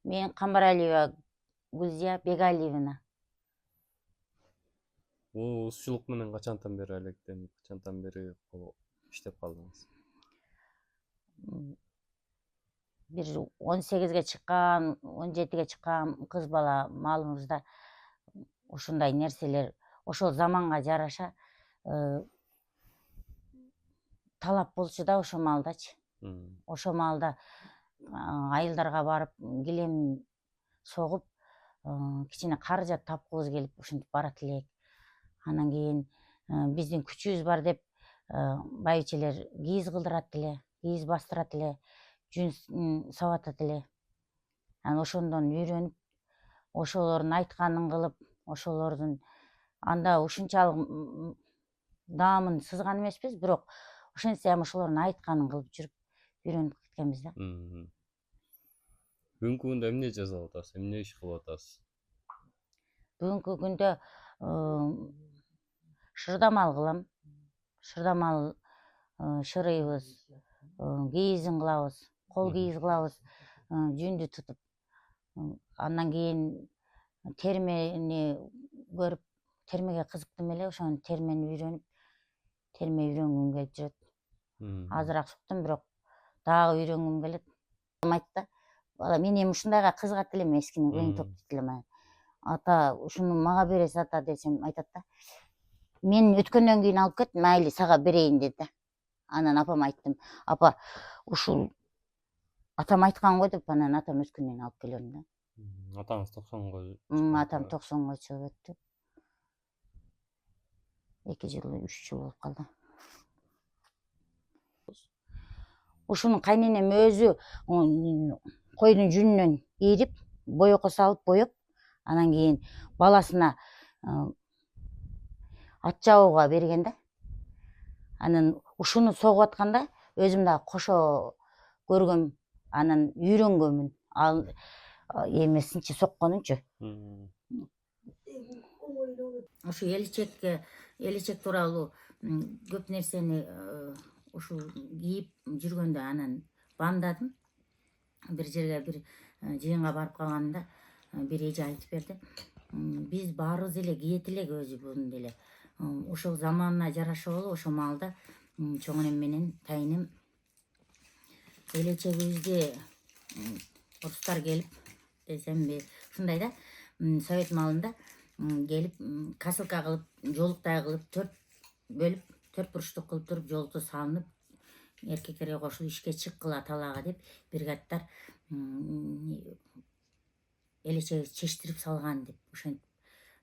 Мен Камбаралиева Гүлзия Бегалиевна. Ушчулук менен качантан бери алектенип, качантан бери иштеп калдыңыз? Бир 18-ге чыккан, 17-ге чыккан кыз бала малыбызда ушундай нерселер ошол заманга жараша талап болчу да ошол маалдачы. Ошол маалда айылдарга барып килем согуп кичине каражат тапкыбыз келип ушинтип барат элек. Анан кийин биздин күчүбүз бар деп байчелер кийиз кылдырат эле, кийиз бастырат эле, жүн сабатат эле. Анан ошондон үйрөнүп, ошолордун айтканын кылып, ошолордун анда ушунчалык даамын сызган эмеспиз, бирок ошентсе ham ошолордун айтканын кылып жүрүп үйрөнүп кеткенбиз да. Бүгүнкү күндө эмне жасап атасыз, эмне иш кылып атасыз? Бүгүнкү күндө шырдамал кылам. Шырдамал шырыйбыз, кийизин кылабыз, кол кийиз кылабыз, жүндү тутуп. Андан кийин термени көрүп, термеге кызыктым эле, ошону термени үйрөнүп, терме үйрөнгүм келип жүрөт. Азыраак суктум, бирок дагы үйрөнгүм келет. Айтты да, бала мен эми ушундайга кызыгат элем, эскини көйүн топ дейт элем. Ата, ушуну мага бересиз ата десем, айтат да. Мен өткөндөн кийин алып кет, майли сага берейин деди да. Анан апама айттым, апа, ушул атам айткан го деп, анан атам өткөндөн кийин алып келем да. Атаңыз 90го? Атам 90го чыгып өттү. 2 жыл, 3 жыл болуп калды. Ушуну кайненем өзү койдун жүнүнөн ийрип, боекко салып боеп, анан кийин баласына ат жабууга берген да. Анан ушуну согуп атканда өзүм дагы кошо көргөм, анан үйрөнгөнмүн. Ал эмесинчи, сокконунчу. Ушу элечек тууралуу көп нерсени ушул кийип жүргөндө анан баамдадым. Бир жерге бир жыйынга барып калганда бир эже айтып берди. Биз баарыбыз эле киет элек өзү буну деле. Ошол заманына жараша болуп, ошол маалда чоң энем менен тайынем элечегибизди орустар келип десемби, ушундай да, совет маалында келип касылка кылып, жолуктай кылып, 4 бөлүп, 4 буруштук кылып туруп, жолукту салынып, эркектерге кошулуп ишке чыккыла талаага деп бригадтар элечеги чечтирип салган деп, ошентип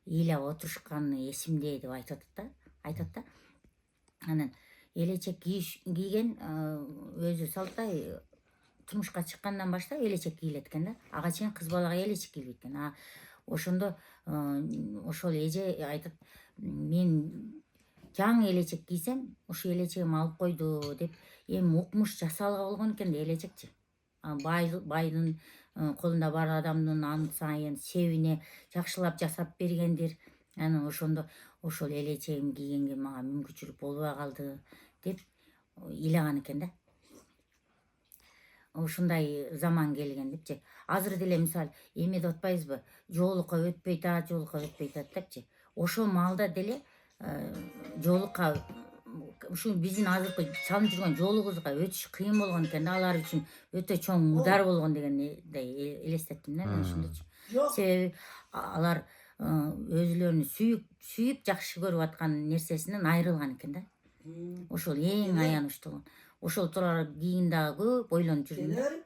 ыйлап отурушканы эсимде деп айтат да. Анан элечек кийген өзү салттай турмушка чыккандан баштап элечек кийилет экен да. Ага чейин кыз балага элечек кийилбейт экен. Ошондо ошол эже айтат, мен жаңы элечек кийсем, ушу элечегим алып койду деп, эми укмуш жасалга болгон экен да элечекчи. Байдын колунда бар адамдын аны сайын себине жакшылап жасап бергендир. Анан ошондо ошол элечегим кийгенге мага мүмкүнчүлүк болбой калды деп ыйлаган экен да. Ушундай заман келген депчи. Азыр деле мисалы эме деп атпайбызбы, жоолукка өтпөй атат, жоолукка өтпөй атат депчи. Ошол маалда деле жоолукка, ушу биздин азыркы чалынып жүргөн жоолугубузга өтүш кыйын болгон экен да, алар үчүн өтө чоң удар болгон дегендей элестеттим да мен ошондочу. Себеби алар өзүлөрүнү сүйүп жакшы көрүп аткан нерсесинен айрылган экен да. Ошол эң аянычтуу. Ошол тууралуу кийин дагы көп ойлонуп жүрдүм да.